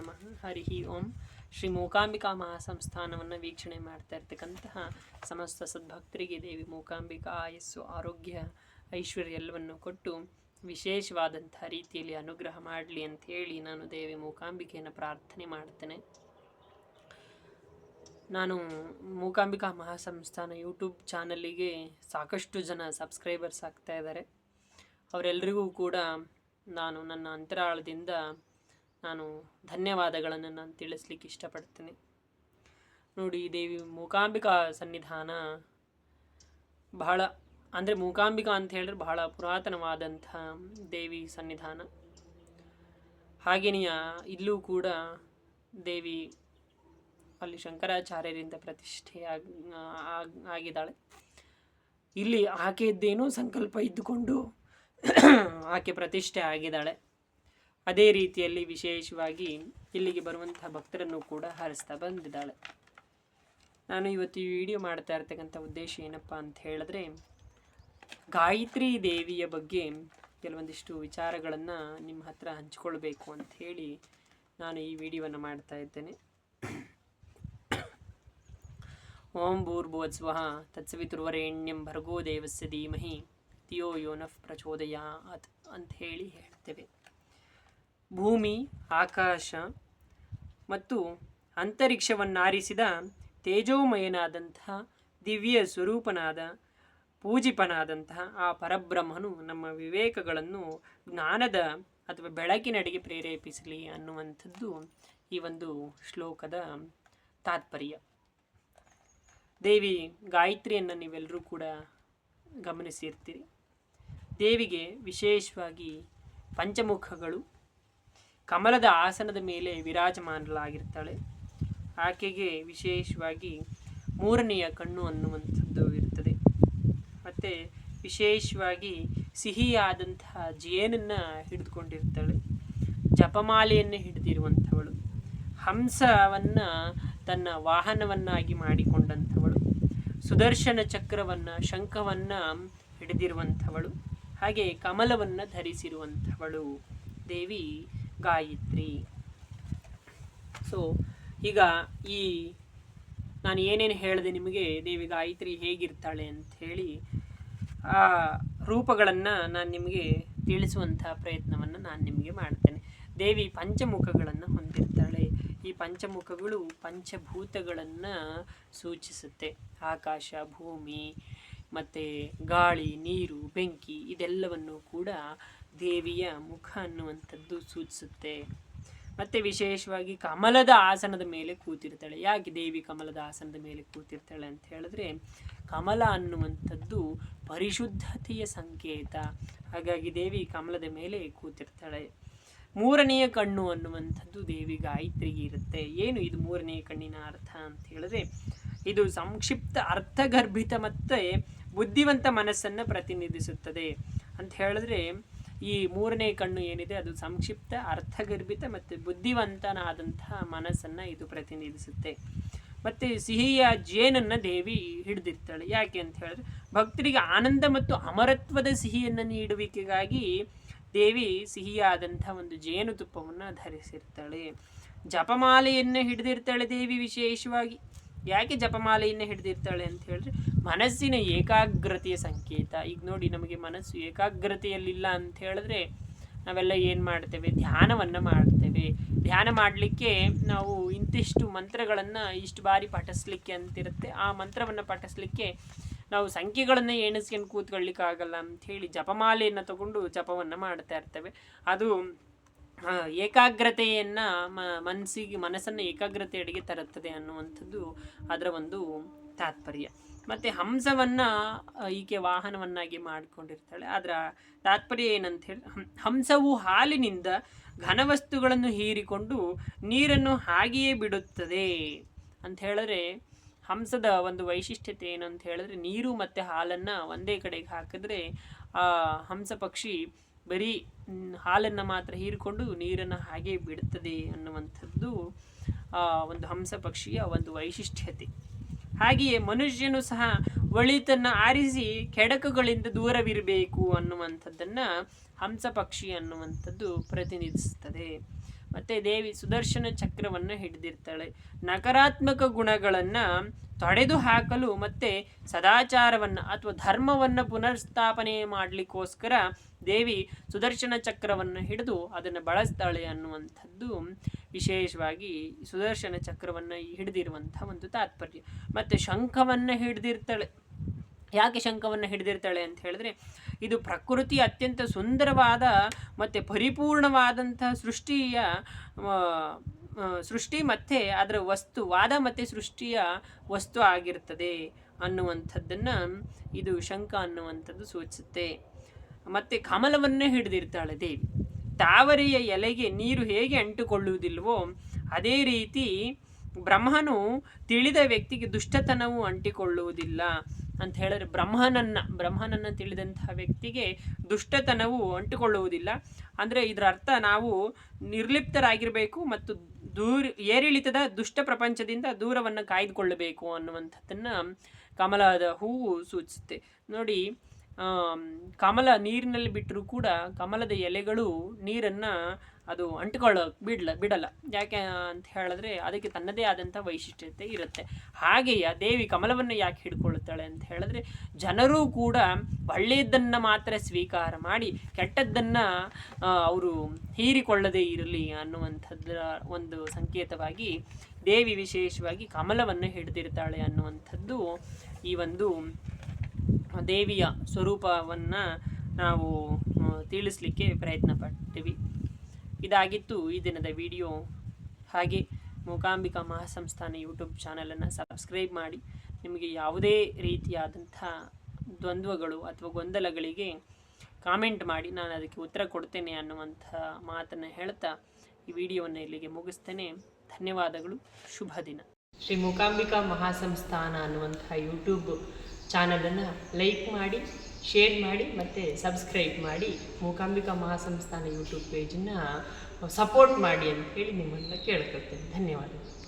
ನಮಃ. ಹರಿ ಓಂ. ಶ್ರೀ ಮೂಕಾಂಬಿಕಾ ಮಹಾಸಂಸ್ಥಾನವನ್ನು ವೀಕ್ಷಣೆ ಮಾಡ್ತಾ ಇರ್ತಕ್ಕಂತಹ ಸಮಸ್ತ ಸದ್ಭಕ್ತರಿಗೆ ದೇವಿ ಮೂಕಾಂಬಿಕಾ ಆಯಸ್ಸು, ಆರೋಗ್ಯ, ಐಶ್ವರ್ಯ ಎಲ್ಲವನ್ನು ಕೊಟ್ಟು ವಿಶೇಷವಾದಂಥ ರೀತಿಯಲ್ಲಿ ಅನುಗ್ರಹ ಮಾಡಲಿ ಅಂತ ಹೇಳಿ ನಾನು ದೇವಿ ಮೂಕಾಂಬಿಕೆಯನ್ನು ಪ್ರಾರ್ಥನೆ ಮಾಡ್ತೇನೆ. ನಾನು ಮೂಕಾಂಬಿಕಾ ಮಹಾಸಂಸ್ಥಾನ ಯೂಟ್ಯೂಬ್ ಚಾನಲ್ಲಿಗೆ ಸಾಕಷ್ಟು ಜನ ಸಬ್ಸ್ಕ್ರೈಬರ್ಸ್ ಆಗ್ತಾ ಇದ್ದಾರೆ. ಅವರೆಲ್ಲರಿಗೂ ಕೂಡ ನಾನು ನನ್ನ ಅಂತರಾಳದಿಂದ ನಾನು ಧನ್ಯವಾದಗಳನ್ನು ನಾನು ತಿಳಿಸ್ಲಿಕ್ಕೆ ಇಷ್ಟಪಡ್ತೀನಿ. ನೋಡಿ, ದೇವಿ ಮೂಕಾಂಬಿಕಾ ಸನ್ನಿಧಾನ ಬಹಳ ಅಂದರೆ ಮೂಕಾಂಬಿಕಾ ಅಂತ ಹೇಳಿದ್ರೆ ಬಹಳ ಪುರಾತನವಾದಂಥ ದೇವಿ ಸನ್ನಿಧಾನ. ಹಾಗೆಯೇ ಇಲ್ಲೂ ಕೂಡ ದೇವಿ ಅಲ್ಲಿ ಶಂಕರಾಚಾರ್ಯರಿಂದ ಪ್ರತಿಷ್ಠೆ ಆಗಿದ್ದಾಳೆ. ಇಲ್ಲಿ ಆಕೆಯದ್ದೇನೋ ಸಂಕಲ್ಪ ಇದ್ದುಕೊಂಡು ಆಕೆ ಪ್ರತಿಷ್ಠೆ ಆಗಿದ್ದಾಳೆ. ಅದೇ ರೀತಿಯಲ್ಲಿ ವಿಶೇಷವಾಗಿ ಇಲ್ಲಿಗೆ ಬರುವಂತಹ ಭಕ್ತರನ್ನು ಕೂಡ ಹರಿಸ್ತಾ ಬಂದಿದ್ದಾಳೆ. ನಾನು ಇವತ್ತು ಈ ವಿಡಿಯೋ ಮಾಡ್ತಾ ಇರ್ತಕ್ಕಂಥ ಉದ್ದೇಶ ಏನಪ್ಪ ಅಂತ ಹೇಳಿದ್ರೆ, ಗಾಯತ್ರಿ ದೇವಿಯ ಬಗ್ಗೆ ಕೆಲವೊಂದಿಷ್ಟು ವಿಚಾರಗಳನ್ನು ನಿಮ್ಮ ಹತ್ರ ಹಂಚಿಕೊಳ್ಬೇಕು ಅಂತ ಹೇಳಿ ನಾನು ಈ ವಿಡಿಯೋವನ್ನು ಮಾಡ್ತಾ ಇದ್ದೇನೆ. ಓಂ ಭೂರ್ಭುವಸ್ವಃ ತತ್ಸವಿತುರ್ವರೆಣ್ಯಂ ಭರ್ಗೋ ದೇವಸ್ಯ ಧೀಮಹಿ ಧಿಯೋ ಯೋ ನಃ ಪ್ರಚೋದಯಾತ್ ಅಂತ ಹೇಳ್ತೇವೆ. ಭೂಮಿ, ಆಕಾಶ ಮತ್ತು ಅಂತರಿಕ್ಷವನ್ನಾರಿಸಿದ ತೇಜೋಮಯನಾದಂತಹ ದಿವ್ಯ ಸ್ವರೂಪನಾದ ಪೂಜಿಪನಾದಂತಹ ಆ ಪರಬ್ರಹ್ಮನು ನಮ್ಮ ವಿವೇಕಗಳನ್ನು ಜ್ಞಾನದ ಅಥವಾ ಬೆಳಕಿನಡೆಗೆ ಪ್ರೇರೇಪಿಸಲಿ ಅನ್ನುವಂಥದ್ದು ಈ ಒಂದು ಶ್ಲೋಕದ ತಾತ್ಪರ್ಯ. ದೇವಿ ಗಾಯತ್ರಿಯನ್ನು ನೀವೆಲ್ಲರೂ ಕೂಡ ಗಮನಿಸಿರ್ತೀರಿ. ದೇವಿಗೆ ವಿಶೇಷವಾಗಿ ಪಂಚಮುಖಗಳು, ಕಮಲದ ಆಸನದ ಮೇಲೆ ವಿರಾಜಮಾನಲಾಗಿರ್ತಾಳೆ. ಆಕೆಗೆ ವಿಶೇಷವಾಗಿ ಮೂರನೆಯ ಕಣ್ಣು ಅನ್ನುವಂಥದ್ದು ಇರ್ತದೆ. ಮತ್ತು ವಿಶೇಷವಾಗಿ ಸಿಹಿಯಾದಂತಹ ಜೇನನ್ನು ಹಿಡಿದುಕೊಂಡಿರ್ತಾಳೆ. ಜಪಮಾಲೆಯನ್ನು ಹಿಡಿದಿರುವಂಥವಳು, ಹಂಸವನ್ನು ತನ್ನ ವಾಹನವನ್ನಾಗಿ ಮಾಡಿಕೊಂಡಂಥವಳು, ಸುದರ್ಶನ ಚಕ್ರವನ್ನು, ಶಂಖವನ್ನು ಹಿಡಿದಿರುವಂಥವಳು, ಹಾಗೆ ಕಮಲವನ್ನು ಧರಿಸಿರುವಂಥವಳು ದೇವಿ ಗಾಯತ್ರಿ. ಸೊ ಈಗ ಈ ನಾನು ಏನೇನು ಹೇಳಿದೆ ನಿಮಗೆ, ದೇವಿ ಗಾಯತ್ರಿ ಹೇಗಿರ್ತಾಳೆ ಅಂತ ಹೇಳಿ ಆ ರೂಪಗಳನ್ನು ನಾನು ನಿಮಗೆ ತಿಳಿಸುವಂಥ ಪ್ರಯತ್ನವನ್ನು ನಾನು ನಿಮಗೆ ಮಾಡ್ತೇನೆ. ದೇವಿ ಪಂಚಮುಖಗಳನ್ನು ಹೊಂದಿರ್ತಾಳೆ. ಈ ಪಂಚಮುಖಗಳು ಪಂಚಭೂತಗಳನ್ನು ಸೂಚಿಸುತ್ತೆ. ಆಕಾಶ, ಭೂಮಿ, ಮತ್ತು ಗಾಳಿ, ನೀರು, ಬೆಂಕಿ ಇದೆಲ್ಲವನ್ನು ಕೂಡ ದೇವಿಯ ಮುಖ ಅನ್ನುವಂಥದ್ದು ಸೂಚಿಸುತ್ತೆ. ಮತ್ತು ವಿಶೇಷವಾಗಿ ಕಮಲದ ಆಸನದ ಮೇಲೆ ಕೂತಿರ್ತಾಳೆ. ಯಾಕೆ ದೇವಿ ಕಮಲದ ಆಸನದ ಮೇಲೆ ಕೂತಿರ್ತಾಳೆ ಅಂತ ಹೇಳಿದ್ರೆ, ಕಮಲ ಅನ್ನುವಂಥದ್ದು ಪರಿಶುದ್ಧತೆಯ ಸಂಕೇತ. ಹಾಗಾಗಿ ದೇವಿ ಕಮಲದ ಮೇಲೆ ಕೂತಿರ್ತಾಳೆ. ಮೂರನೆಯ ಕಣ್ಣು ಅನ್ನುವಂಥದ್ದು ದೇವಿ ಗಾಯತ್ರಿಗೆ ಇರುತ್ತೆ. ಏನು ಇದು ಮೂರನೆಯ ಕಣ್ಣಿನ ಅರ್ಥ ಅಂತ ಹೇಳಿದ್ರೆ, ಇದು ಸಂಕ್ಷಿಪ್ತ ಅರ್ಥಗರ್ಭಿತ ಮತ್ತು ಬುದ್ಧಿವಂತ ಮನಸ್ಸನ್ನು ಪ್ರತಿನಿಧಿಸುತ್ತದೆ ಅಂತ ಹೇಳಿದ್ರೆ, ಈ ಮೂರನೇ ಕಣ್ಣು ಏನಿದೆ ಅದು ಸಂಕ್ಷಿಪ್ತ ಅರ್ಥಗರ್ಭಿತ ಮತ್ತು ಬುದ್ಧಿವಂತನಾದಂತಹ ಮನಸ್ಸನ್ನು ಇದು ಪ್ರತಿನಿಧಿಸುತ್ತೆ. ಮತ್ತು ಸಿಹಿಯ ಜೇನನ್ನು ದೇವಿ ಹಿಡಿದಿರ್ತಾಳೆ. ಯಾಕೆ ಅಂತ ಹೇಳಿದ್ರೆ, ಭಕ್ತರಿಗೆ ಆನಂದ ಮತ್ತು ಅಮರತ್ವದ ಸಿಹಿಯನ್ನು ನೀಡುವಿಕೆಗಾಗಿ ದೇವಿ ಸಿಹಿಯಾದಂಥ ಒಂದು ಜೇನುತುಪ್ಪವನ್ನು ಧರಿಸಿರ್ತಾಳೆ. ಜಪಮಾಲೆಯನ್ನು ಹಿಡಿದಿರ್ತಾಳೆ ದೇವಿ ವಿಶೇಷವಾಗಿ. ಯಾಕೆ ಜಪಮಾಲೆಯನ್ನು ಹಿಡಿದಿರ್ತಾಳೆ ಅಂತ ಹೇಳಿದ್ರೆ, ಮನಸ್ಸಿನ ಏಕಾಗ್ರತೆಯ ಸಂಕೇತ. ಈಗ ನೋಡಿ, ನಮಗೆ ಮನಸ್ಸು ಏಕಾಗ್ರತೆಯಲ್ಲಿಲ್ಲ ಅಂತ ಹೇಳಿದ್ರೆ ನಾವೆಲ್ಲ ಏನು ಮಾಡ್ತೇವೆ, ಧ್ಯಾನವನ್ನು ಮಾಡ್ತೇವೆ. ಧ್ಯಾನ ಮಾಡಲಿಕ್ಕೆ ನಾವು ಇಂತಿಷ್ಟು ಮಂತ್ರಗಳನ್ನು ಇಷ್ಟು ಬಾರಿ ಪಠಿಸ್ಲಿಕ್ಕೆ ಅಂತಿರುತ್ತೆ. ಆ ಮಂತ್ರವನ್ನು ಪಠಿಸ್ಲಿಕ್ಕೆ ನಾವು ಸಂಖ್ಯೆಗಳನ್ನು ಎಣಿಸ್ಕೊಂಡು ಕೂತ್ಕೊಳ್ಳಿಕ್ಕಾಗಲ್ಲ ಅಂಥೇಳಿ ಜಪಮಾಲೆಯನ್ನು ತಗೊಂಡು ಜಪವನ್ನು ಮಾಡ್ತಾ ಇರ್ತೇವೆ. ಅದು ಏಕಾಗ್ರತೆಯನ್ನು ಮನಸ್ಸನ್ನು ಏಕಾಗ್ರತೆಯಡೆಗೆ ತರುತ್ತದೆ ಅನ್ನುವಂಥದ್ದು ಅದರ ಒಂದು ತಾತ್ಪರ್ಯ. ಮತ್ತು ಹಂಸವನ್ನು ಈಕೆ ವಾಹನವನ್ನಾಗಿ ಮಾಡಿಕೊಂಡಿರ್ತಾಳೆ. ಅದರ ತಾತ್ಪರ್ಯ ಏನಂತ ಹೇಳಿ, ಹಂಸವು ಹಾಲಿನಿಂದ ಘನವಸ್ತುಗಳನ್ನು ಹೀರಿಕೊಂಡು ನೀರನ್ನು ಹಾಗೆಯೇ ಬಿಡುತ್ತದೆ ಅಂತ ಹೇಳಿದ್ರೆ, ಹಂಸದ ಒಂದು ವೈಶಿಷ್ಟ್ಯತೆ ಏನಂತ ಹೇಳಿದ್ರೆ, ನೀರು ಮತ್ತು ಹಾಲನ್ನು ಒಂದೇ ಕಡೆಗೆ ಹಾಕಿದ್ರೆ ಆ ಹಂಸ ಪಕ್ಷಿ ಬರೀ ಹಾಲನ್ನು ಮಾತ್ರ ಹೀರಿಕೊಂಡು ನೀರನ್ನು ಹಾಗೆ ಬಿಡುತ್ತದೆ ಅನ್ನುವಂಥದ್ದು ಒಂದು ಹಂಸ ಪಕ್ಷಿಯ ಒಂದು ವೈಶಿಷ್ಟ್ಯತೆ. ಹಾಗೆಯೇ ಮನುಷ್ಯನು ಸಹ ಒಳಿತನ್ನು ಆರಿಸಿ ಕೆಡಕುಗಳಿಂದ ದೂರವಿರಬೇಕು ಅನ್ನುವಂಥದ್ದನ್ನು ಹಂಸ ಪಕ್ಷಿ ಅನ್ನುವಂಥದ್ದು ಪ್ರತಿನಿಧಿಸುತ್ತದೆ. ಮತ್ತು ದೇವಿ ಸುದರ್ಶನ ಚಕ್ರವನ್ನು ಹಿಡಿದಿರ್ತಾಳೆ. ನಕಾರಾತ್ಮಕ ಗುಣಗಳನ್ನು ತೊಡೆದು ಹಾಕಲು ಮತ್ತು ಸದಾಚಾರವನ್ನು ಅಥವಾ ಧರ್ಮವನ್ನು ಪುನರ್ಸ್ಥಾಪನೆ ಮಾಡಲಿಕ್ಕೋಸ್ಕರ ದೇವಿ ಸುದರ್ಶನ ಚಕ್ರವನ್ನು ಹಿಡಿದು ಅದನ್ನು ಬಳಸ್ತಾಳೆ ಅನ್ನುವಂಥದ್ದು ವಿಶೇಷವಾಗಿ ಸುದರ್ಶನ ಚಕ್ರವನ್ನು ಹಿಡಿದಿರುವಂಥ ಒಂದು ತಾತ್ಪರ್ಯ. ಮತ್ತು ಶಂಖವನ್ನು ಹಿಡಿದಿರ್ತಾಳೆ. ಯಾಕೆ ಶಂಖವನ್ನು ಹಿಡಿದಿರ್ತಾಳೆ ಅಂತ ಹೇಳಿದ್ರೆ, ಇದು ಪ್ರಕೃತಿ ಅತ್ಯಂತ ಸುಂದರವಾದ ಮತ್ತು ಪರಿಪೂರ್ಣವಾದಂಥ ಸೃಷ್ಟಿ ಮತ್ತು ಅದರ ವಾದ ಮತ್ತು ಸೃಷ್ಟಿಯ ವಸ್ತು ಆಗಿರ್ತದೆ ಅನ್ನುವಂಥದ್ದನ್ನು ಇದು ಶಂಖ ಅನ್ನುವಂಥದ್ದು ಸೂಚಿಸುತ್ತೆ. ಮತ್ತು ಕಮಲವನ್ನೇ ಹಿಡಿದಿರ್ತಾಳೆ ದೇವಿ. ತಾವರೆಯ ಎಲೆಗೆ ನೀರು ಹೇಗೆ ಅಂಟಿಕೊಳ್ಳುವುದಿಲ್ವೋ ಅದೇ ರೀತಿ ಬ್ರಹ್ಮನು ತಿಳಿದ ವ್ಯಕ್ತಿಗೆ ದುಷ್ಟತನವು ಅಂಟಿಕೊಳ್ಳುವುದಿಲ್ಲ ಅಂತ ಹೇಳಿದ್ರೆ, ಬ್ರಹ್ಮನನ್ನು ತಿಳಿದಂತಹ ವ್ಯಕ್ತಿಗೆ ದುಷ್ಟತನವು ಅಂಟಿಕೊಳ್ಳುವುದಿಲ್ಲ. ಅಂದರೆ ಇದರ ಅರ್ಥ ನಾವು ನಿರ್ಲಿಪ್ತರಾಗಿರಬೇಕು ಮತ್ತು ಏರಿಳಿತದ ದುಷ್ಟ ಪ್ರಪಂಚದಿಂದ ದೂರವನ್ನು ಕಾಯ್ದುಕೊಳ್ಳಬೇಕು ಅನ್ನುವಂಥದ್ದನ್ನು ಕಮಲದ ಹೂವು ಸೂಚಿಸುತ್ತೆ. ನೋಡಿ, ಕಮಲ ನೀರಿನಲ್ಲಿ ಬಿಟ್ಟರೂ ಕೂಡ ಕಮಲದ ಎಲೆಗಳು ನೀರನ್ನು ಅದು ಬಿಡಲ್ಲ. ಯಾಕೆ ಅಂತ ಹೇಳಿದ್ರೆ ಅದಕ್ಕೆ ತನ್ನದೇ ಆದಂಥ ವೈಶಿಷ್ಟ್ಯತೆ ಇರುತ್ತೆ. ಹಾಗೆಯೇ ದೇವಿ ಕಮಲವನ್ನು ಯಾಕೆ ಹಿಡ್ಕೊಳ್ಳುತ್ತಾಳೆ ಅಂತ ಹೇಳಿದ್ರೆ, ಜನರೂ ಕೂಡ ಒಳ್ಳೆಯದನ್ನು ಮಾತ್ರ ಸ್ವೀಕಾರ ಮಾಡಿ ಕೆಟ್ಟದ್ದನ್ನು ಅವರು ಹೀರಿಕೊಳ್ಳದೇ ಇರಲಿ ಅನ್ನುವಂಥದ್ದರ ಒಂದು ಸಂಕೇತವಾಗಿ ದೇವಿ ವಿಶೇಷವಾಗಿ ಕಮಲವನ್ನು ಹಿಡಿದಿರ್ತಾಳೆ ಅನ್ನುವಂಥದ್ದು ಈ ಒಂದು ದೇವಿಯ ಸ್ವರೂಪವನ್ನು ನಾವು ತಿಳಿಸ್ಲಿಕ್ಕೆ ಪ್ರಯತ್ನ ಪಡ್ತೀವಿ. ಇದಾಗಿತ್ತು ಈ ದಿನದ ವಿಡಿಯೋ. ಹಾಗೆ ಮೂಕಾಂಬಿಕಾ ಮಹಾಸಂಸ್ಥಾನ ಯೂಟ್ಯೂಬ್ ಚಾನಲನ್ನು ಸಬ್ಸ್ಕ್ರೈಬ್ ಮಾಡಿ. ನಿಮಗೆ ಯಾವುದೇ ರೀತಿಯಾದಂಥ ದ್ವಂದ್ವಗಳು ಅಥವಾ ಗೊಂದಲಗಳಿಗೆ ಕಾಮೆಂಟ್ ಮಾಡಿ, ನಾನು ಅದಕ್ಕೆ ಉತ್ತರ ಕೊಡ್ತೇನೆ ಅನ್ನುವಂಥ ಮಾತನ್ನು ಹೇಳ್ತಾ ಈ ವಿಡಿಯೋವನ್ನು ಇಲ್ಲಿಗೆ ಮುಗಿಸ್ತೇನೆ. ಧನ್ಯವಾದಗಳು. ಶುಭ ದಿನ. ಶ್ರೀ ಮೂಕಾಂಬಿಕಾ ಮಹಾಸಂಸ್ಥಾನ ಅನ್ನುವಂಥ ಯೂಟ್ಯೂಬ್ ಚಾನಲನ್ನು ಲೈಕ್ ಮಾಡಿ, ಶೇರ್ ಮಾಡಿ ಮತ್ತು ಸಬ್ಸ್ಕ್ರೈಬ್ ಮಾಡಿ ಮೂಕಾಂಬಿಕಾ ಮಹಾಸಂಸ್ಥಾನ ಯೂಟ್ಯೂಬ್ ಪೇಜನ್ನು ಸಪೋರ್ಟ್ ಮಾಡಿ ಅಂತ ಹೇಳಿ ನಿಮ್ಮನ್ನು ಕೇಳ್ಕೊಳ್ತೇನೆ. ಧನ್ಯವಾದಗಳು.